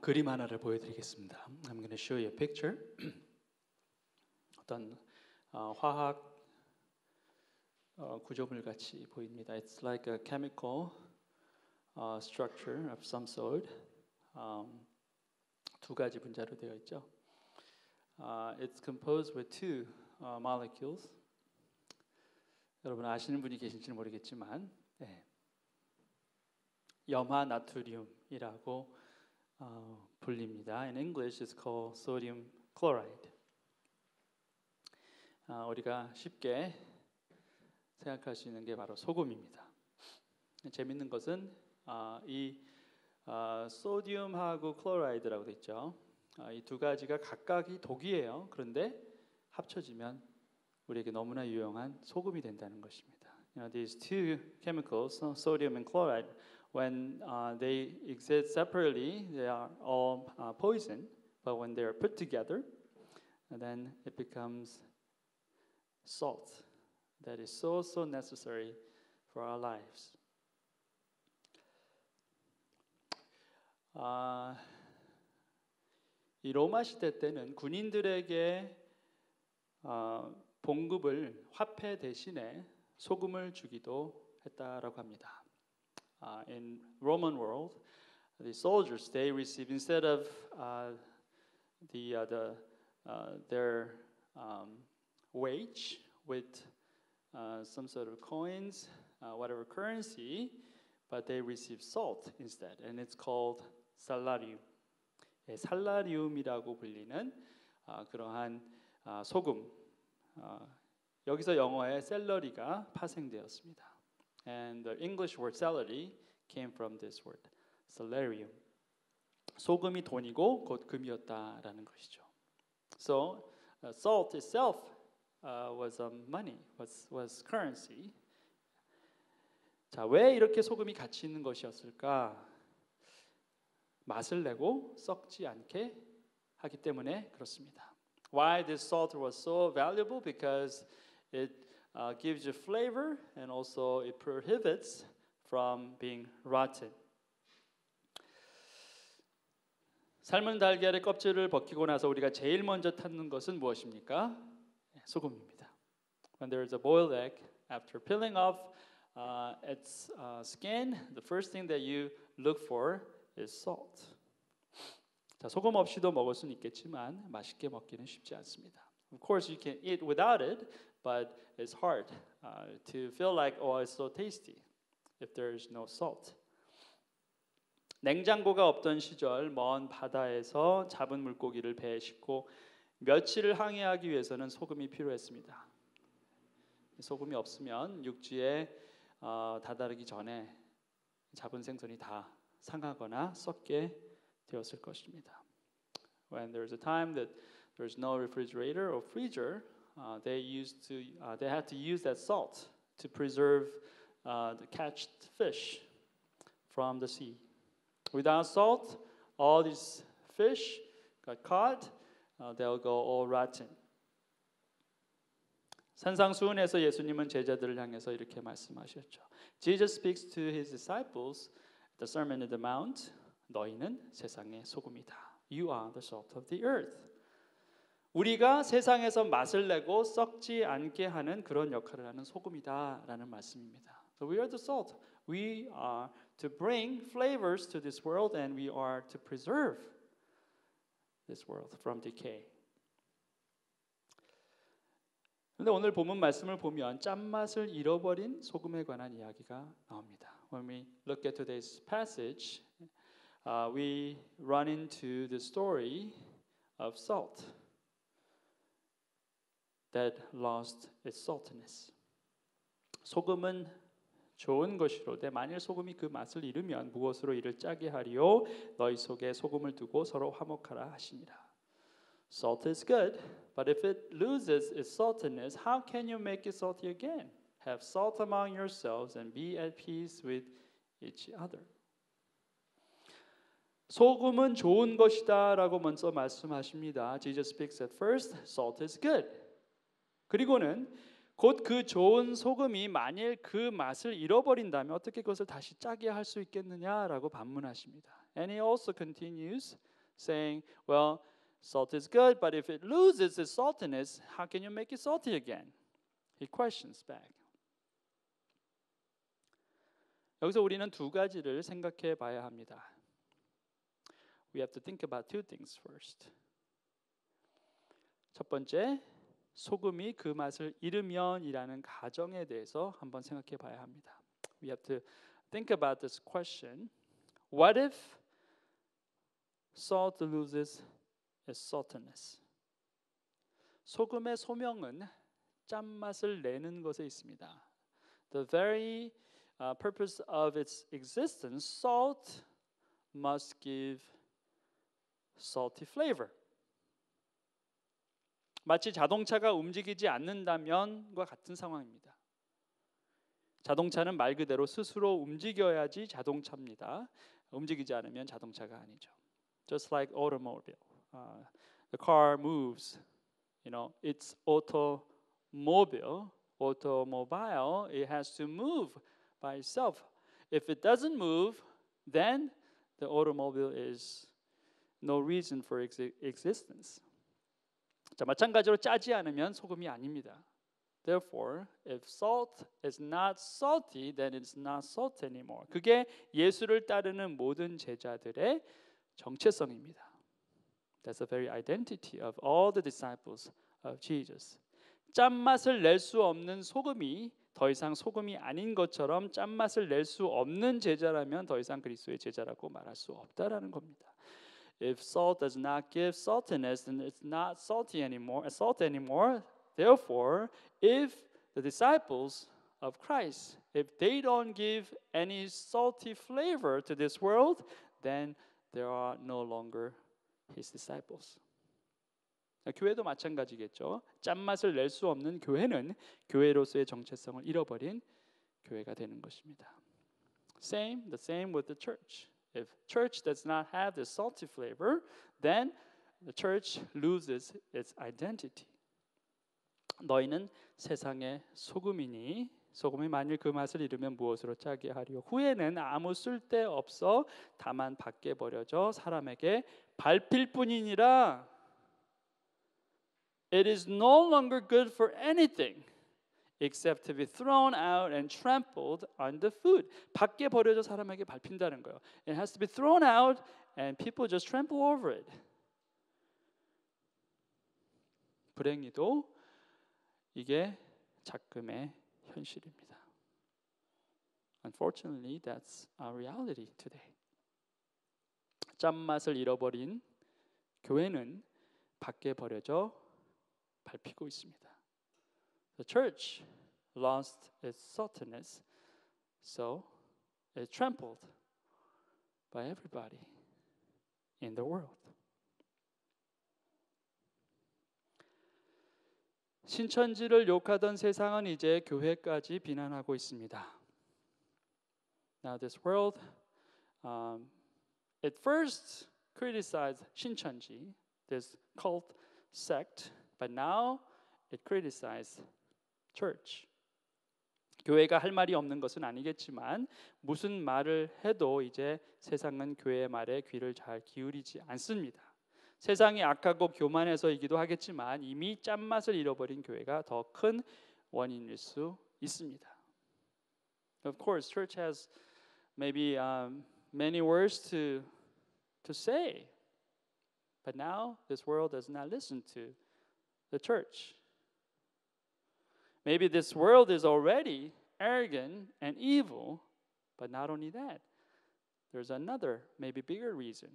그림 하나를 보여드리겠습니다. I'm going to show you a picture. 어떤 화학 구조물 같이 보입니다. It's like a chemical structure of some sort. 두 가지 분자로 되어 있죠. It's composed with two molecules. 여러분 아시는 분이 계신지는 모르겠지만 염화 나트륨이라고 불립니다. In English, it's called sodium chloride. 우리가 쉽게 생각할 수 있는 게 바로 소금입니다. 재밌는 것은 이 소디움하고 클로라이드라고 돼 있죠. 이 두 가지가 각각이 독이에요. 그런데 합쳐지면 우리에게 너무나 유용한 소금이 된다는 것입니다. These two chemicals, sodium and chloride, when they exist separately, they are all poison. But when they are put together, then it becomes salt that is so necessary for our lives. 이 로마 시대 때는 군인들에게 봉급을 화폐 대신에 소금을 주기도 했다라고 합니다. In Roman world, the soldiers they receive instead of their wage with some sort of coins, whatever currency, but they receive salt instead, and it's called salarium. 살라리움이라고 불리는 그러한 소금. 여기서 영어의 샐러리가 파생되었습니다. And the English word celery came from this word, salarium. 소금이 돈이고 곧 금이었다라는 것이죠. So salt itself was money, was currency. 자, 왜 이렇게 소금이 가치 있는 것이었을까? 맛을 내고 썩지 않게 하기 때문에 그렇습니다. Why this salt was so valuable? Because it gives you flavor and also it prohibits from being rotten. 삶은 달걀의 껍질을 벗기고 나서 우리가 제일 먼저 찾는 것은 무엇입니까? 소금입니다. When there is a boiled egg, after peeling off its skin, the first thing that you look for is salt. 자, 소금 없이도 먹을 수는 있겠지만 맛있게 먹기는 쉽지 않습니다. Of course, you can eat without it, but it's hard to feel like, oh, it's so tasty if there is no salt. 냉장고가 없던 시절 먼 바다에서 잡은 물고기를 배에 싣고 며칠을 항해하기 위해서는 소금이 필요했습니다. 소금이 없으면 육지에 다다르기 전에 잡은 생선이 다 상하거나 썩게 되었을 것입니다. When there's a time that there's no refrigerator or freezer, they had to use that salt to preserve the catched fish from the sea. Without salt, all these fish got caught, they'll go all rotten. 산상수훈에서 예수님은 제자들을 향해서 이렇게 말씀하셨죠. Jesus speaks to his disciples at the Sermon on the Mount. 너희는 세상의 소금이다. You are the salt of the earth. 우리가 세상에서 맛을 내고 썩지 않게 하는 그런 역할을 하는 소금이다라는 말씀입니다. So we are the salt. We are to bring flavors to this world and we are to preserve this world from decay. 그런데 오늘 본문 말씀을 보면 짠맛을 잃어버린 소금에 관한 이야기가 나옵니다. When we look at today's passage, we run into the story of salt that lost its saltiness. 소금은 좋은 것이로되 만일 소금이 그 맛을 잃으면 무엇으로 이를 짜게 하리요? 너희 속에 소금을 두고 서로 화목하라 하시니라. Salt is good, but if it loses its saltiness, how can you make it salty again? Have salt among yourselves and be at peace with each other. 소금은 좋은 것이다라고 먼저 말씀하십니다. Jesus speaks at first, salt is good. 그리고는 곧 그 좋은 소금이 만일 그 맛을 잃어버린다면 어떻게 그것을 다시 짜게 할 수 있겠느냐라고 반문하십니다. And he also continues saying, well, salt is good, but if it loses its saltiness, how can you make it salty again? He questions back. 여기서 우리는 두 가지를 생각해 봐야 합니다. We have to think about two things first. 첫 번째, 소금이 그 맛을 잃으면이라는 가정에 대해서 한번 생각해 봐야 합니다. We have to think about this question. What if salt loses its saltiness? 소금의 소명은 짠맛을 내는 것에 있습니다. The very purpose of its existence, salt must give salty flavor. 마치 자동차가 움직이지 않는다면과 같은 상황입니다. 자동차는 말 그대로 스스로 움직여야지 자동차입니다. 움직이지 않으면 자동차가 아니죠. Just like automobile, the car moves. It's automobile. It has to move by itself. If it doesn't move, then the automobile is no reason for existence. 자, 마찬가지로 짜지 않으면 소금이 아닙니다. Therefore, if salt is not salty, then it's not salt anymore. 그게 예수를 따르는 모든 제자들의 정체성입니다. That's the very identity of all the disciples of Jesus. 짠맛을 낼 수 없는 소금이 더 이상 소금이 아닌 것처럼 짠맛을 낼 수 없는 제자라면 더 이상 그리스도의 제자라고 말할 수 없다라는 겁니다. If salt does not give saltiness, then it's not salt anymore. Therefore, if the disciples of Christ, if they don't give any salty flavor to this world, then they are no longer his disciples. 교회도 마찬가지겠죠. 짠맛을 낼 수 없는 교회는 교회로서의 정체성을 잃어버린 교회가 되는 것입니다. The same with the church. If church does not have the salty flavor, then the church loses its identity. 너희는 세상의 소금이니 소금이 만일 그 맛을 잃으면 무엇으로 짜게 하리요? 후에는 아무 쓸데 없어 다만 밖에 버려져 사람에게 밟힐 뿐이니라. It is no longer good for anything except to be thrown out and trampled underfoot. 밖에 버려져 사람에게 밟힌다는 거예요. It has to be thrown out and people just trample over it. 불행히도 이게 작금의 현실입니다. Unfortunately, that's our reality today. 짠맛을 잃어버린 교회는 밖에 버려져 밟히고 있습니다. The church lost its saltiness, so it's trampled by everybody in the world. 신천지를 욕하던 세상은 이제 교회까지 비난하고 있습니다. Now this world, at first criticized 신천지, this cult sect, but now it criticized church. 교회가 할 말이 없는 것은 아니겠지만 무슨 말을 해도 이제 세상은 교회의 말에 귀를 잘 기울이지 않습니다. 세상이 악하고 교만해서이기도 하겠지만 이미 짠맛을 잃어버린 교회가 더 큰 원인일 수 있습니다. Of course, church has maybe many words to say, but now this world does not listen to the church. Maybe this world is already arrogant and evil, but not only that, there's another, maybe bigger reason,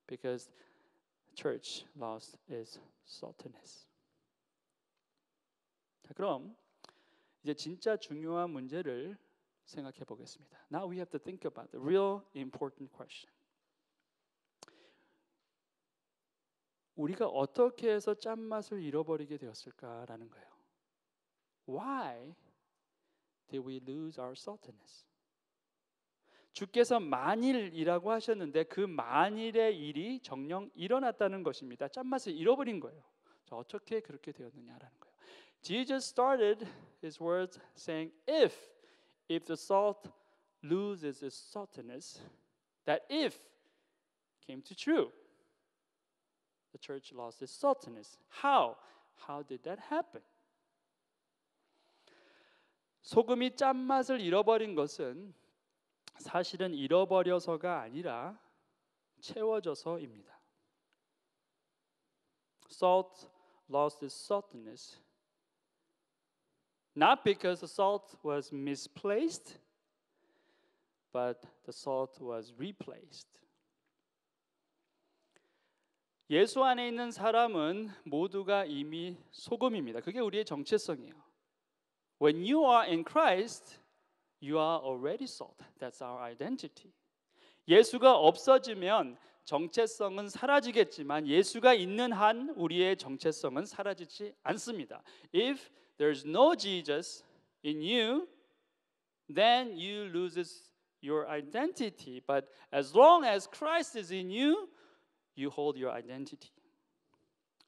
because the church lost its saltiness. 자, 그럼 이제 진짜 중요한 문제를 생각해 보겠습니다. Now we have to think about the real important question. 우리가 어떻게 해서 짠맛을 잃어버리게 되었을까라는 거예요. Why did we lose our saltiness? 주께서 만일이라고 하셨는데 그 만일의 일이 정녕 일어났다는 것입니다. 짠맛을 잃어버린 거예요. 자, 어떻게 그렇게 되었느냐라는 거예요. Jesus started his words saying, if the salt loses its saltiness, that if came to true. The church lost its saltiness. How? How did that happen? 소금이 짠맛을 잃어버린 것은 사실은 잃어버려서가 아니라 채워져서입니다. Salt lost its saltiness not because the salt was misplaced, but the salt was replaced. 예수 안에 있는 사람은 모두가 이미 소금입니다. 그게 우리의 정체성이에요. When you are in Christ, you are already salt. That's our identity. 예수가 없어지면 정체성은 사라지겠지만 예수가 있는 한 우리의 정체성은 사라지지 않습니다. If there's no Jesus in you, then you lose your identity. But as long as Christ is in you, you hold your identity.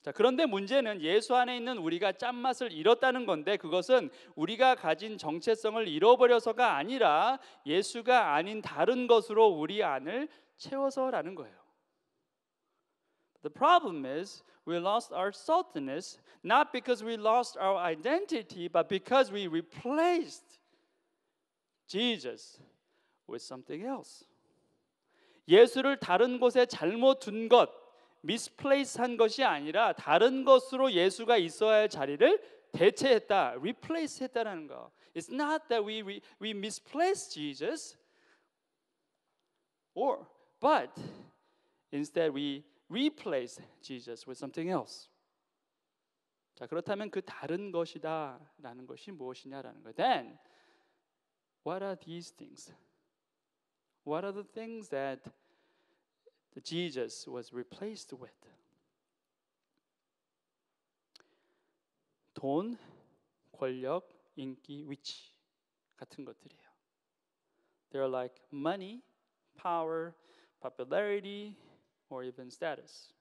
자, 그런데 문제는 예수 안에 있는 우리가 짠맛을 잃었다는 건데 그것은 우리가 가진 정체성을 잃어버려서가 아니라 예수가 아닌 다른 것으로 우리 안을 채워서라는 거예요. The problem is we lost our saltiness not because we lost our identity but because we replaced Jesus with something else. 예수를 다른 곳에 잘못 둔 것, misplace한 것이 아니라 다른 것으로 예수가 있어야 할 자리를 대체했다, replace했다라는 거. It's not that we misplaced Jesus, but instead we replaced Jesus with something else. 자, 그렇다면 그 다른 것이다라는 것이 무엇이냐라는 거예요. Then, what are these things? What are the things that Jesus was replaced with? 돈, 권력, 인기, 위치 같은 것들이에요. They're like money, power, popularity, or even status.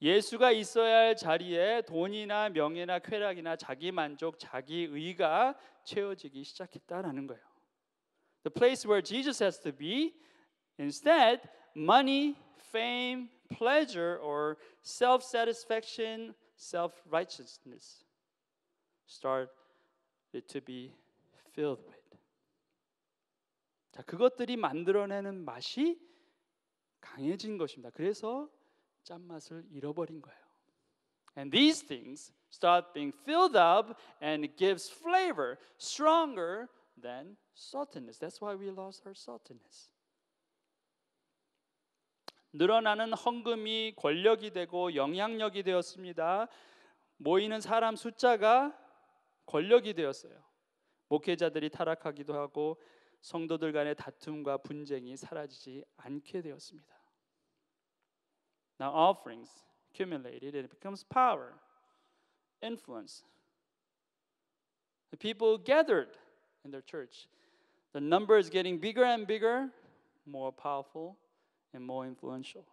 예수가 있어야 할 자리에 돈이나 명예나 쾌락이나 자기 만족, 자기 의가 채워지기 시작했다라는 거예요. The place where Jesus has to be, instead, money, fame, pleasure, or self-satisfaction, self-righteousness started to be filled with. 자, 그것들이 만들어내는 맛이 강해진 것입니다. 그래서 짠맛을 잃어버린 거예요. And these things start being filled up and it gives flavor stronger than saltiness. That's why we lost our saltiness. 늘어나는 헌금이 권력이 되고 영향력이 되었습니다. 모이는 사람 숫자가 권력이 되었어요. 목회자들이 타락하기도 하고 성도들 간의 다툼과 분쟁이 사라지지 않게 되었습니다. Now offerings accumulated and it becomes power, influence. The people gathered in their church. The number is getting bigger and bigger, more powerful and more influential.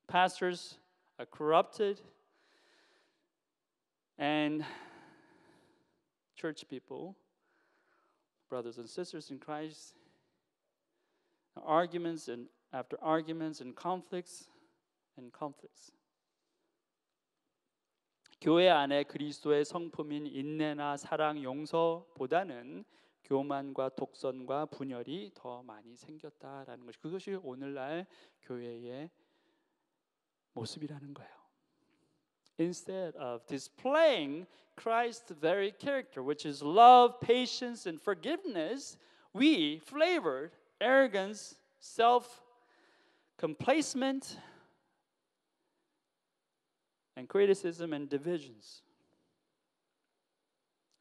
Pastors are corrupted and church people, brothers and sisters in Christ, arguments and after arguments and conflicts. 교회 안에 그리스도의 성품인 인내나 사랑, 용서보다는 교만과 독선과 분열이 더 많이 생겼다라는 것이 그것이 오늘날 교회의 모습이라는 거예요. Instead of displaying Christ's very character, which is love, patience, and forgiveness, we flavored arrogance, self-complacement, and criticism and divisions.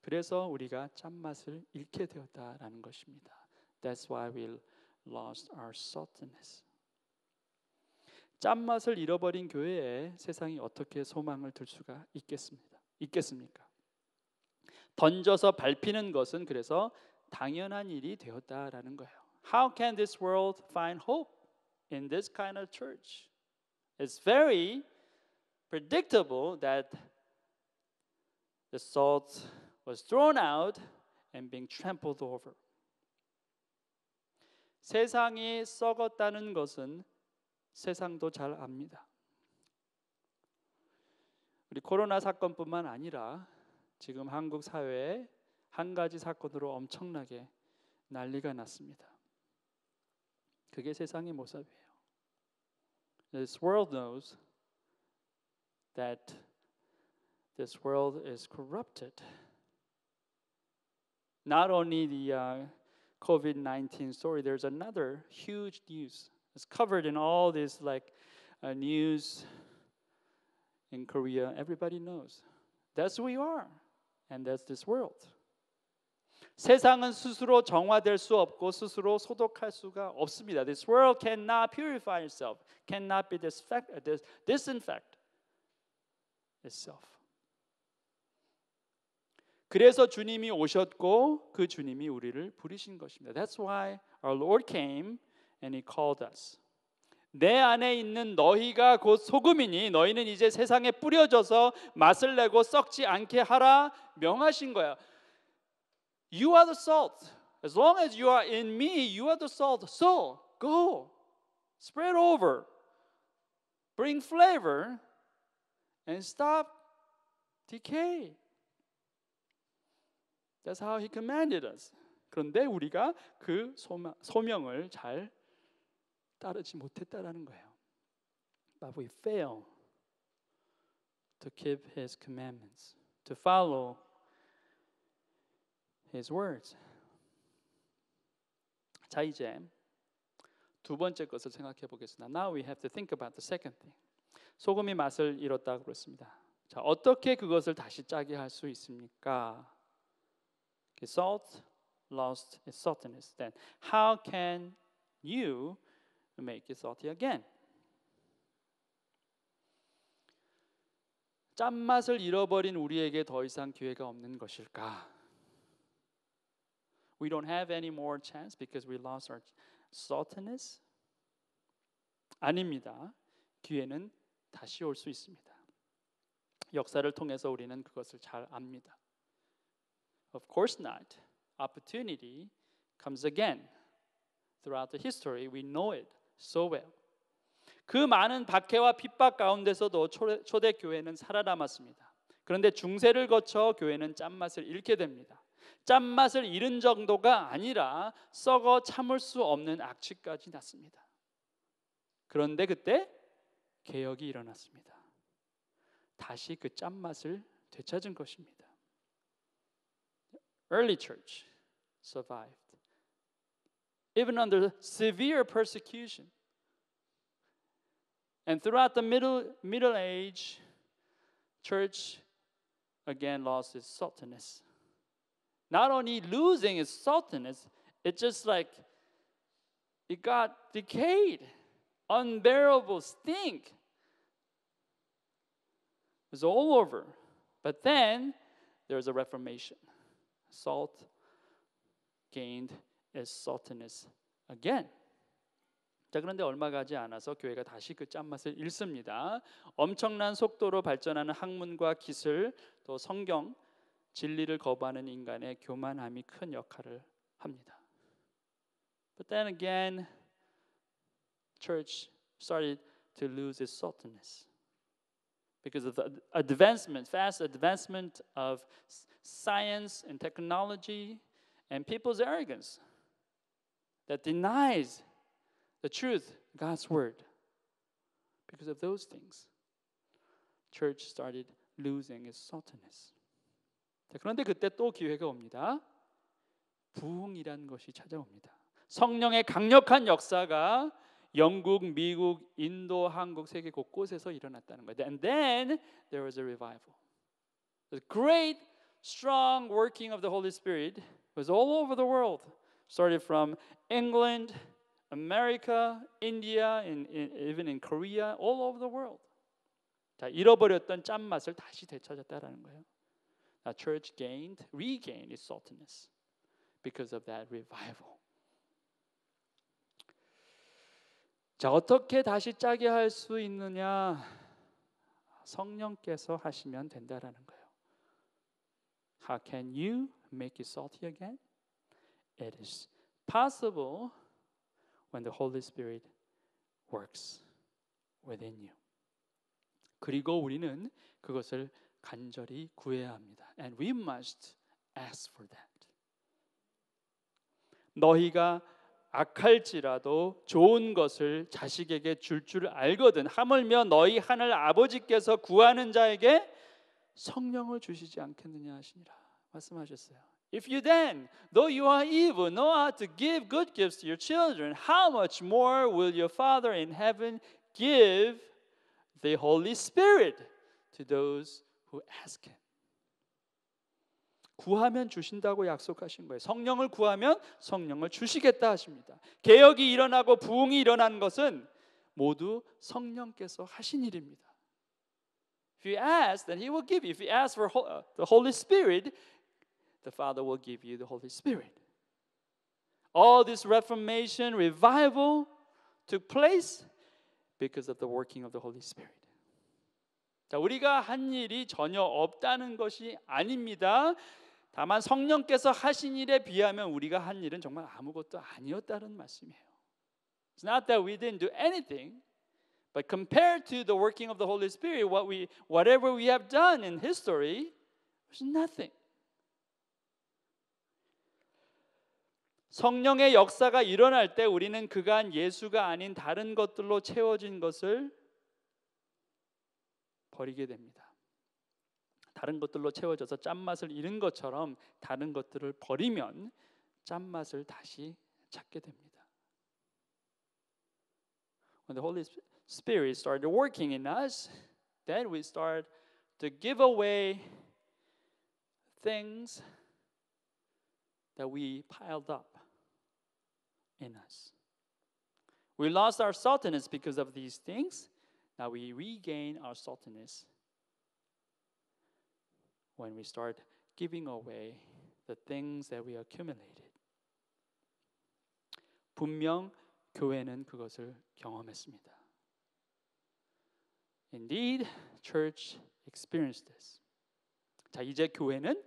그래서 우리가 짠맛을 잃게 되었다라는 것입니다. That's why we lost our saltiness. 짠맛을 잃어버린 교회에 세상이 어떻게 소망을 둘 수가 있겠습니까? 던져서 밟히는 것은 그래서 당연한 일이 되었다라는 거예요. How can this world find hope in this kind of church? It's very predictable that the salt was thrown out and being trampled over. 세상이 썩었다는 것은 세상도 잘 압니다. 우리 코로나 사건뿐만 아니라 지금 한국 사회에 한 가지 사건으로 엄청나게 난리가 났습니다. 그게 세상의 모습이에요. This world knows that this world is corrupted. Not only the COVID-19 story, there's another huge news. It's covered in all this news in Korea. Everybody knows. That's who we are. And that's this world. 세상은 스스로 정화될 수 없고 스스로 소독할 수가 없습니다. This world cannot purify itself, cannot be disinfect itself. 그래서 주님이 오셨고 그 주님이 우리를 부르신 것입니다. That's why our Lord came and He called us. 내 안에 있는 너희가 곧 소금이니 너희는 이제 세상에 뿌려져서 맛을 내고 썩지 않게 하라 명하신 거야. You are the salt. As long as you are in me, you are the salt. So, go. Spread over. Bring flavor and stop decay. That's how he commanded us. 그런데 우리가 그 소명을 잘 따르지 못했다라는 거예요. But we fail to keep his commandments, to follow His words. 자, 이제 두 번째 것을 생각해 보겠습니다. Now we have to think about the second thing. 소금이 맛을 잃었다고 그랬습니다. 자, 어떻게 그것을 다시 짜게 할 수 있습니까? Salt lost its saltiness. Then how can you make it salty again? 짠맛을 잃어버린 우리에게 더 이상 기회가 없는 것일까? We don't have any more chance because we lost our saltiness? 아닙니다. 기회는 다시 올 수 있습니다. 역사를 통해서 우리는 그것을 잘 압니다. Of course not. Opportunity comes again. Throughout the history, we know it so well. 그 많은 박해와 핍박 가운데서도 초대 교회는 살아남았습니다. 그런데 중세를 거쳐 교회는 짠맛을 잃게 됩니다. 짠맛을 잃은 정도가 아니라 썩어 참을 수 없는 악취까지 났습니다. 그런데 그때 개혁이 일어났습니다. 다시 그 짠맛을 되찾은 것입니다. Early church survived. Even under severe persecution. And throughout the Middle Age, church again lost its saltiness. Not only losing its saltiness, it just it got decayed. Unbearable stink. It was all over. But then there was a reformation. Salt gained its saltiness again. 자, 그런데 얼마 가지 않아서 교회가 다시 그 짠맛을 잃습니다. 엄청난 속도로 발전하는 학문과 기술, 또 성경, 진리를 거부하는 인간의 교만함이 큰 역할을 합니다. But then again, church started to lose its saltiness because of the fast advancement of science and technology and people's arrogance that denies the truth, God's word. Because of those things, church started losing its saltiness. 그런데 그때 또 기회가 옵니다. 부흥이라는 것이 찾아옵니다. 성령의 강력한 역사가 영국, 미국, 인도, 한국, 세계 곳곳에서 일어났다는 거예요. And then there was a revival. The great, strong working of the Holy Spirit was all over the world. Started from England, America, India, even in Korea, all over the world. 자, 잃어버렸던 짠맛을 다시 되찾았다라는 거예요. The church regained its saltiness because of that revival. 자, 어떻게 다시 짜게 할 수 있느냐? 성령께서 하시면 된다라는 거예요. How can you make it salty again? It is possible when the Holy Spirit works within you. 그리고 우리는 그것을 간절히 구해야 합니다. And we must ask for that. 너희가 악할지라도 좋은 것을 자식에게 줄 줄 알거든 하물며 너희 하늘 아버지께서 구하는 자에게 성령을 주시지 않겠느냐 하시니라 말씀하셨어요. If you then, though you are evil, know how to give good gifts to your children, how much more will your Father in heaven give the Holy Spirit to those who ask Him? 구하면 주신다고 약속하신 거예요. 성령을 구하면 성령을 주시겠다 하십니다. 개혁이 일어나고 부흥이 일어난 것은 모두 성령께서 하신 일입니다. If you ask, then He will give you. If you ask for the Holy Spirit, the Father will give you the Holy Spirit. All this Reformation, revival took place because of the working of the Holy Spirit. 자, 우리가 한 일이 전혀 없다는 것이 아닙니다. 다만 성령께서 하신 일에 비하면 우리가 한 일은 정말 아무것도 아니었다는 말씀이에요. It's not that we didn't do anything, but compared to the working of the Holy Spirit, whatever we have done in history, was nothing. 성령의 역사가 일어날 때 우리는 그간 예수가 아닌 다른 것들로 채워진 것을 버리게 됩니다. 다른 것들로 채워져서 짠맛을 잃은 것처럼 다른 것들을 버리면 짠맛을 다시 찾게 됩니다. When the Holy Spirit started working in us, then we start to give away things that we piled up in us. We lost our saltiness because of these things. Now we regain our saltiness when we start giving away the things that we accumulated. 분명 교회는 그것을 경험했습니다. Indeed, church experienced this. 자, 이제 교회는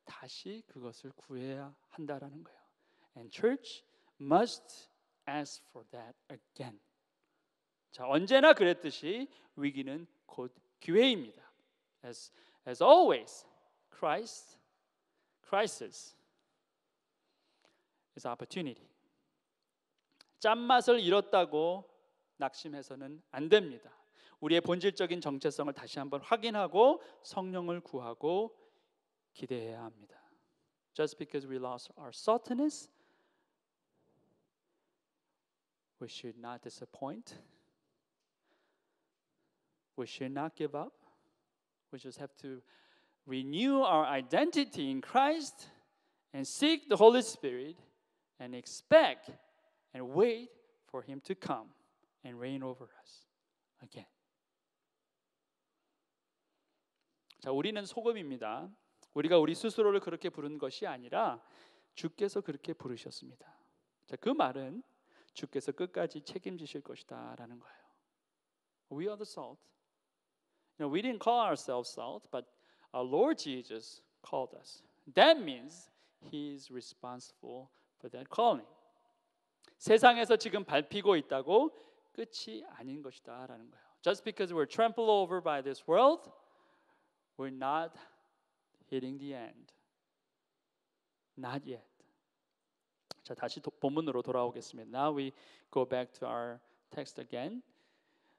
다시 그것을 구해야 한다라는 거예요. And church must ask for that again. 자, 언제나 그랬듯이 위기는 곧 기회입니다. As always, crisis is opportunity. 짠맛을 잃었다고 낙심해서는 안 됩니다. 우리의 본질적인 정체성을 다시 한번 확인하고 성령을 구하고 기대해야 합니다. Just because we lost our saltiness, we should not disappoint. We should not give up. We just have to renew our identity in Christ and seek the Holy Spirit and expect and wait for Him to come and reign over us again. 자, 우리는 소금입니다. 우리가 우리 스스로를 그렇게 부른 것이 아니라 주께서 그렇게 부르셨습니다. 자, 그 말은 주께서 끝까지 책임지실 것이다라는 거예요. We are the salt. We didn't call ourselves salt, but our Lord Jesus called us. That means He is responsible for that calling. 세상에서 지금 밟히고 있다고 끝이 아닌 것이다라는 거예요. Just because we're trampled over by this world, we're not hitting the end. Not yet. 자, 다시 본문으로 돌아오겠습니다. Now we go back to our text again.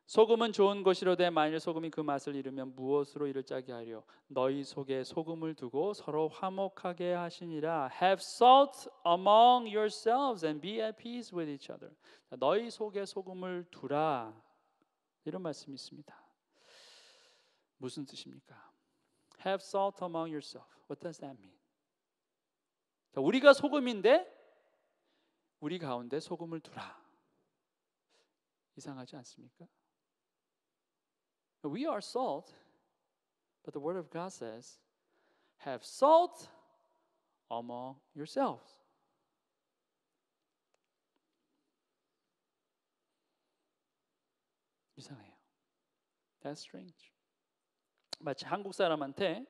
소금은 좋은 것이로되 만일 소금이 그 맛을 잃으면 무엇으로 이를 짜게 하려 너희 속에 소금을 두고 서로 화목하게 하시니라. Have salt among yourselves and be at peace with each other. 자, 너희 속에 소금을 두라 이런 말씀이 있습니다. 무슨 뜻입니까? Have salt among yourself. What does that mean? 자, 우리가 소금인데 우리 가운데 소금을 두라. 이상하지 않습니까? We are salt, but the Word of God says, have salt among yourselves. 이상해요. That's strange. 마치 한국 사람한테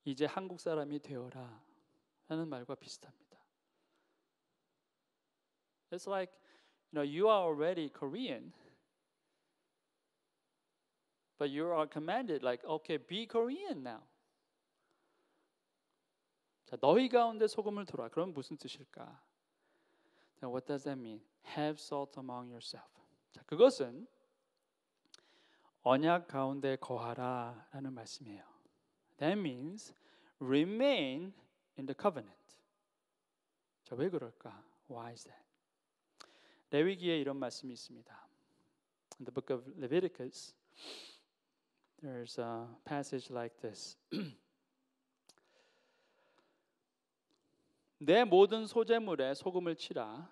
이제 한국 사람이 되어라 하는 말과 비슷합니다. It's like, you are already Korean. But you are commanded like, okay, be Korean now. 자, 너희 가운데 소금을 두라. 그럼 무슨 뜻일까? Then what does that mean? Have salt among yourself. 자, 그것은 언약 가운데 거하라라는 말씀이에요. That means remain in the covenant. 자, 왜 그럴까? Why is that? 레위기에 이런 말씀이 있습니다. In the book of Leviticus, there's a passage like this. 내 모든 소재물에 소금을 치라.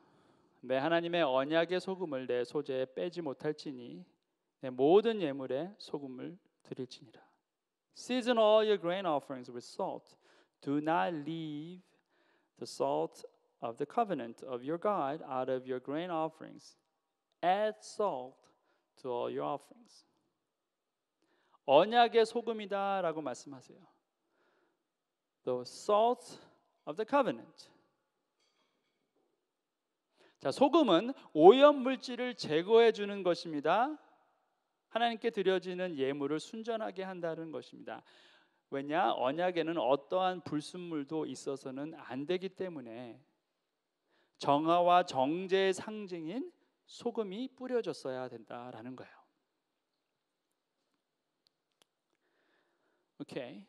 내 하나님의 언약의 소금을 내 소재에 빼지 못할지니 내 모든 예물에 소금을 드릴지니라. Season all your grain offerings with salt. Do not leave the salt of the covenant of your God out of your grain offerings. Add salt to all your offerings. 언약의 소금이다라고 말씀하세요. The salt of the covenant. 자, 소금은 오염 물질을 제거해 주는 것입니다. 하나님께 드려지는 예물을 순전하게 한다는 것입니다. 왜냐? 언약에는 어떠한 불순물도 있어서는 안 되기 때문에 정화와 정제의 상징인 소금이 뿌려졌어야 된다라는 거예요. Okay.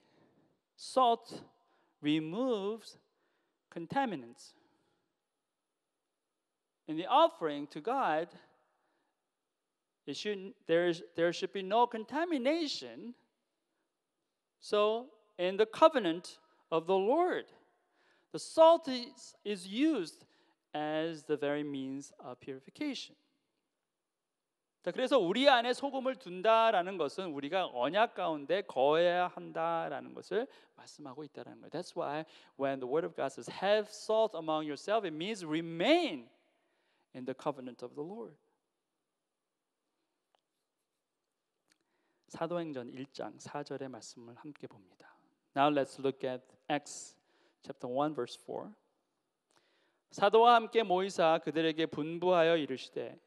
Salt removes contaminants. In the offering to God, there should be no contamination. So, in the covenant of the Lord, the salt is used as the very means of purification. 자, 그래서 우리 안에 소금을 둔다라는 것은 우리가 언약 가운데 거해야 한다라는 것을 말씀하고 있다는 거예요. That's why when the word of God says have salt among yourself, it means remain in the covenant of the Lord. 사도행전 1장 4절의 말씀을 함께 봅니다. Now let's look at Acts chapter 1 verse 4. 사도와 함께 모이사 그들에게 분부하여 이르시되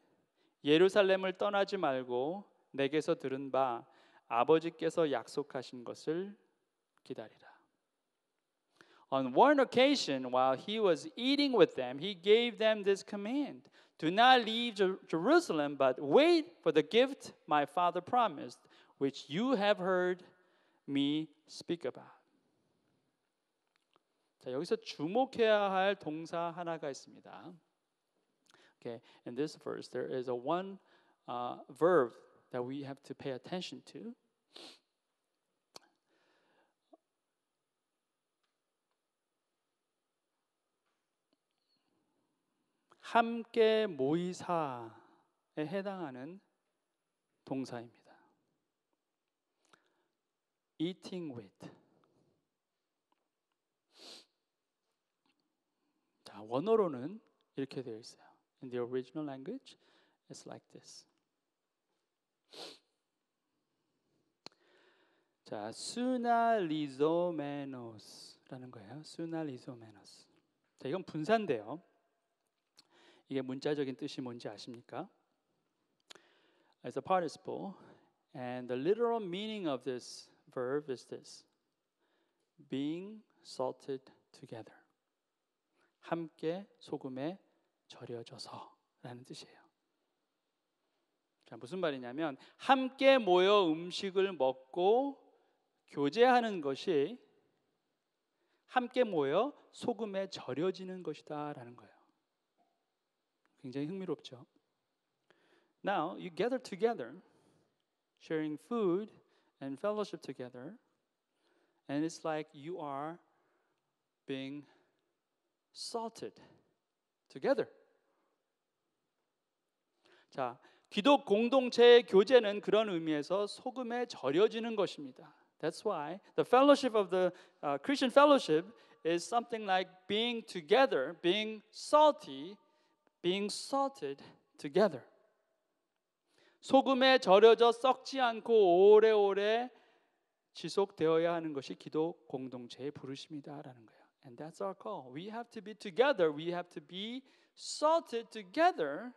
예루살렘을 떠나지 말고 내게서 들은 바 아버지께서 약속하신 것을 기다리라. On one occasion, while he was eating with them, he gave them this command: Do not leave Jerusalem, but wait for the gift my father promised, which you have heard me speak about. 자, 여기서 주목해야 할 동사 하나가 있습니다. Okay, in this verse, there is one verb that we have to pay attention to. 함께 모이사에 해당하는 동사입니다. Eating with. 자, 원어로는 이렇게 되어 있어요. In the original language, it's like this. 자, 순알리조메노스라는 거예요. 순알리조메노스. 자, 이건 분사인데요. 이게 문자적인 뜻이 뭔지 아십니까? It's a participle, and the literal meaning of this verb is this: being salted together. 함께 소금에 절여져서라는 뜻이에요. 자, 무슨 말이냐면 함께 모여 음식을 먹고 교제하는 것이 함께 모여 소금에 절여지는 것이다라는 거예요. 굉장히 흥미롭죠. Now you gather together, sharing food and fellowship together, and it's like you are being salted together. 자, 기독 공동체의 교제는 그런 의미에서 소금에 절여지는 것입니다. That's why the fellowship of the Christian fellowship is something like being together, being salty, being salted together. 소금에 절여져 썩지 않고 오래오래 지속되어야 하는 것이 기독 공동체의 부르심이다라는 거예요. And that's our call. We have to be together. We have to be salted together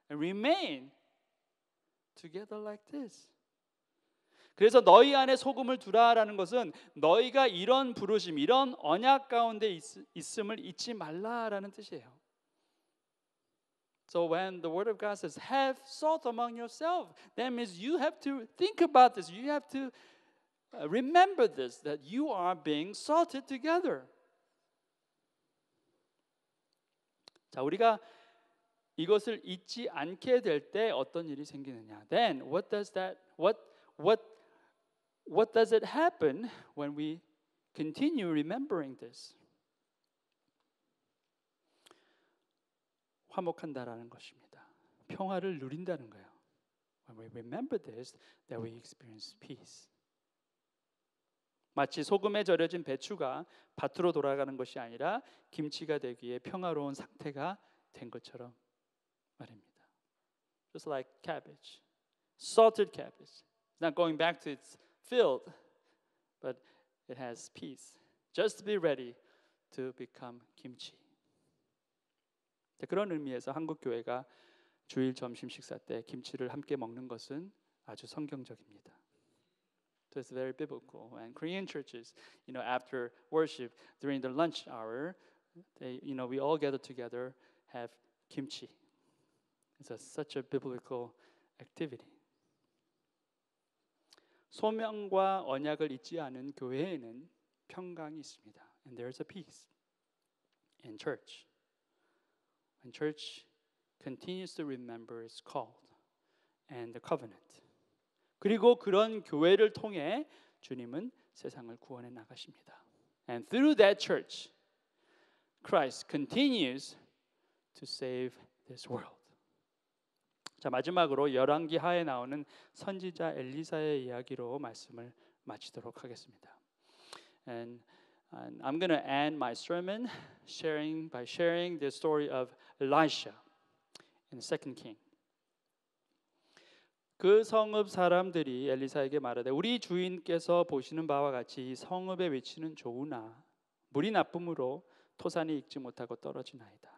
and remain together like this. 그래서 너희 안에 소금을 두라라는 것은 너희가 이런 부르심, 이런 언약 가운데 있음을 잊지 말라라는 뜻이에요. So when the word of God says have salt among yourself, that means you have to think about this. You have to remember this, that you are being salted together. 자, 우리가 이것을 잊지 않게 될 때 어떤 일이 생기느냐? Then what does it happen when we continue remembering this? 화목한다라는 것입니다. 평화를 누린다는 거예요. When we remember this, that we experience peace. 마치 소금에 절여진 배추가 밭으로 돌아가는 것이 아니라 김치가 되기에 평화로운 상태가 된 것처럼 말입니다. Just like cabbage, salted cabbage. It's not going back to its field, but it has peace. Just to be ready to become kimchi. 그런 의미에서 한국 교회가 주일 점심 식사 때 김치를 함께 먹는 것은 아주 성경적입니다. So it's very biblical. And Korean churches, after worship during the lunch hour, we all gather together, have kimchi. It's such a biblical activity. 소명과 언약을 잊지 않은 교회에는 평강이 있습니다. And there's a peace in church. When church continues to remember its call and the covenant. 그리고 그런 교회를 통해 주님은 세상을 구원해 나가십니다. And through that church, Christ continues to save this world. 자, 마지막으로 열왕기 하에 나오는 선지자 엘리사의 이야기로 말씀을 마치도록 하겠습니다. And I'm going to end my sermon by sharing the story of Elisha in 2 King. 그 성읍 사람들이 엘리사에게 말하되 우리 주인께서 보시는 바와 같이 이 성읍의 위치는 좋으나 물이 나쁨으로 토산이 익지 못하고 떨어지나이다.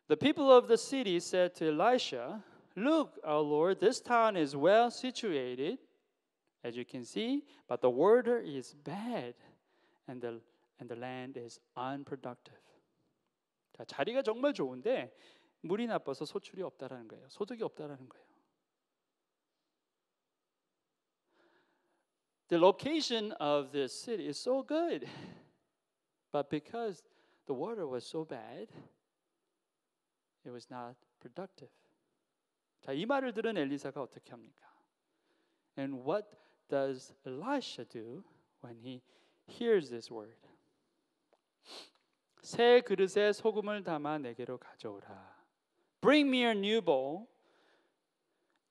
The people of the city said to Elisha, Look, our Lord, this town is well situated, as you can see, but the water is bad and the land is unproductive. 자, 자리가 정말 좋은데 물이 나빠서 소출이 없다라는 거예요. 소득이 없다라는 거예요. The location of this city is so good, but because the water was so bad, it was not productive. 자, 이 말을 들은 엘리사가 어떻게 합니까? And what does Elisha do when he hears this word? 새 그릇에 소금을 담아 내게로 가져오라. Bring me a new bowl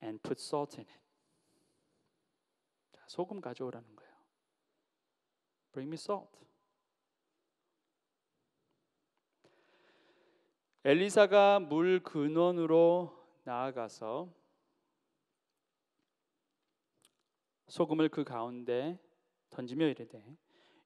and put salt in it. 자, 소금 가져오라는 거예요. Bring me salt. 엘리사가 물 근원으로 나아가서 소금을 그 가운데 던지며 이르되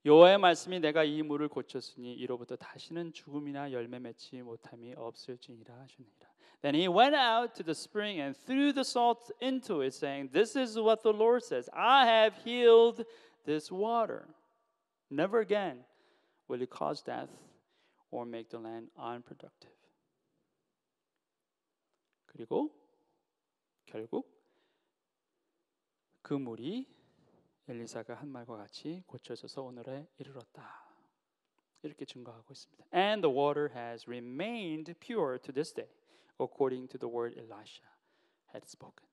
여호와의 말씀이 내가 이 물을 고쳤으니 이로부터 다시는 죽음이나 열매 맺지 못함이 없을지니라 하시니라. Then he went out to the spring and threw the salt into it, saying, This is what the Lord says, I have healed this water. Never again will it cause death or make the land unproductive. 그리고 결국 그 물이 엘리사가 한 말과 같이 고쳐져서 오늘에 이르렀다. 이렇게 증거하고 있습니다. And the water has remained pure to this day, according to the word Elisha had spoken.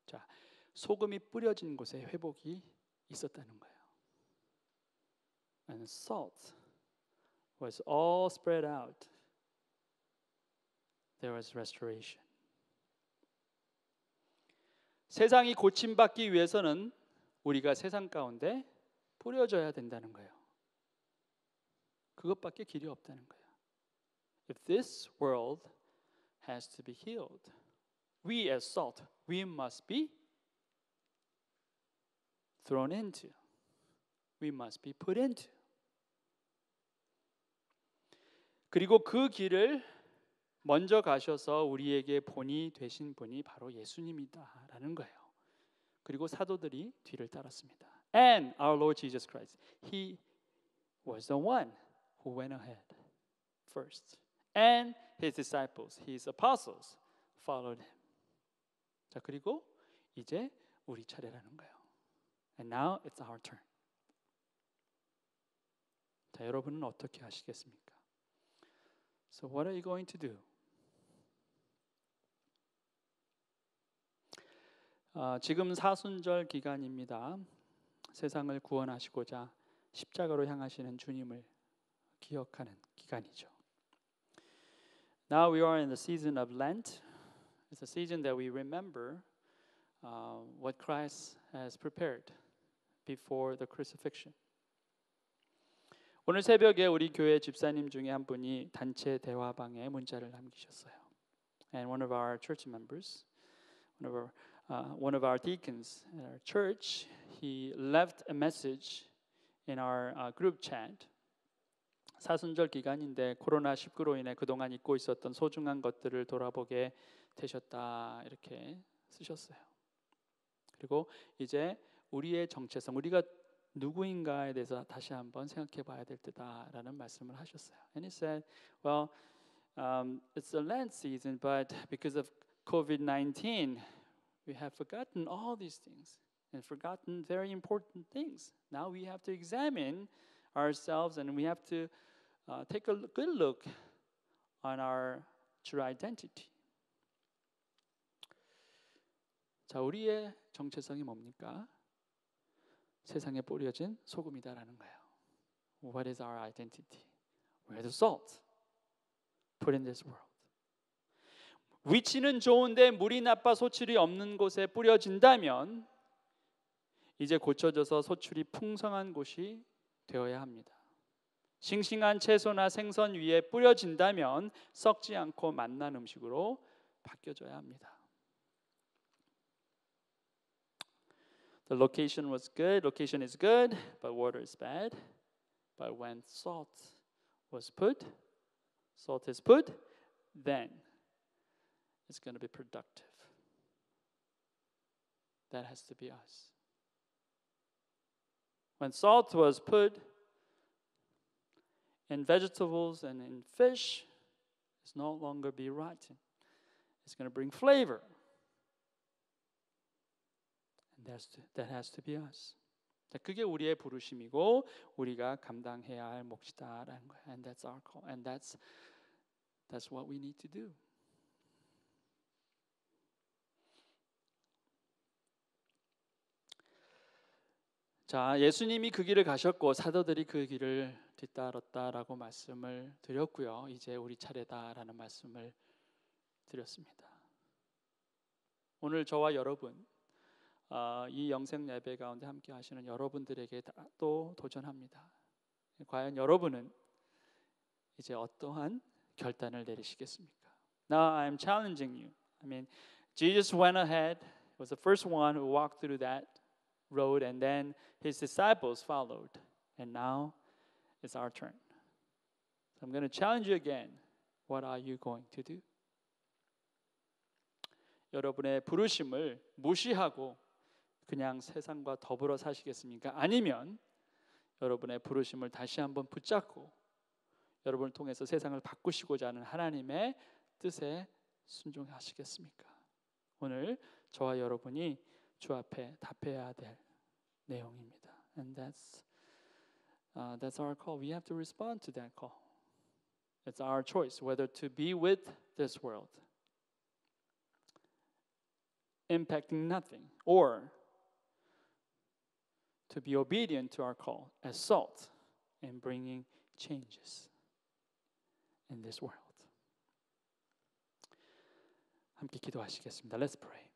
자, 소금이 뿌려진 곳에 회복이 있었다는 거예요. And salt was all spread out. There was restoration. 세상이 고침받기 위해서는 우리가 세상 가운데 뿌려져야 된다는 거예요. 그것밖에 길이 없다는 거예요. If this world has to be healed, we as salt, we must be thrown into. We must be put into. 그리고 그 길을 먼저 가셔서 우리에게 본이 되신 분이 바로 예수님이다라는 거예요. 그리고 사도들이 뒤를 따랐습니다. And our Lord Jesus Christ, He was the one who went ahead first. And His disciples, His apostles, followed Him. 자, 그리고 이제 우리 차례라는 거예요. And now it's our turn. 자, 여러분은 어떻게 하시겠습니까? So what are you going to do? 지금 사순절 기간입니다. 세상을 구원하시고자 십자가로 향하시는 주님을 기억하는 기간이죠. Now we are in the season of Lent. It's a season that we remember what Christ has prepared before the crucifixion. 오늘 새벽에 우리 교회 집사님 중에 한 분이 단체 대화방에 문자를 남기셨어요. And one of our church members, one of our deacons in our church, he left a message in our group chat. 사순절 기간인데 코로나19로 인해 그동안 잊고 있었던 소중한 것들을 돌아보게 되셨다 이렇게 쓰셨어요. 그리고 이제 우리의 정체성, 우리가 누구인가에 대해서 다시 한번 생각해 봐야 될 때다라는 말씀을 하셨어요. And he said, well, it's the Lent season, but because of COVID-19, we have forgotten all these things and forgotten very important things. Now we have to examine ourselves and we have to take a good look on our true identity. 자, 우리의 정체성이 뭡니까? 세상에 뿌려진 소금이다라는 거예요. What is our identity? We're the salt put in this world. 위치는 좋은데 물이 나빠 소출이 없는 곳에 뿌려진다면 이제 고쳐져서 소출이 풍성한 곳이 되어야 합니다. 싱싱한 채소나 생선 위에 뿌려진다면 썩지 않고 맛난 음식으로 바뀌어져야 합니다. The location was good. Location is good, but water is bad. But when salt is put, then it's going to be productive. That has to be us. When salt was put in vegetables and in fish, it's no longer be rotten. It's going to bring flavor. That has to be us. 그게 우리의 부르심이고 우리가 감당해야 할 몫이다라는 거예요. And that's our call. And that's what we need to do. 자, 예수님이 그 길을 가셨고 사도들이 그 길을 뒤따랐다라고 말씀을 드렸고요. 이제 우리 차례다라는 말씀을 드렸습니다. 오늘 저와 여러분 이 영생 예배 가운데 함께 하시는 여러분들에게 또 도전합니다. 과연 여러분은 이제 어떠한 결단을 내리시겠습니까? Now I am challenging you. I mean, Jesus went ahead. Was the first one who walked through that road, and then his disciples followed. And now it's our turn. So I'm going to challenge you again. What are you going to do? 여러분의 부르심을 무시하고 그냥 세상과 더불어 사시겠습니까? 아니면 여러분의 부르심을 다시 한번 붙잡고 여러분을 통해서 세상을 바꾸시고자 하는 하나님의 뜻에 순종하시겠습니까? 오늘 저와 여러분이 주 앞에 답해야 될 내용입니다. And that's our call. We have to respond to that call. It's our choice whether to be with this world, impacting nothing, or to be obedient to our call as salt in bringing changes in this world. 함께 기도하시겠습니다. Let's pray.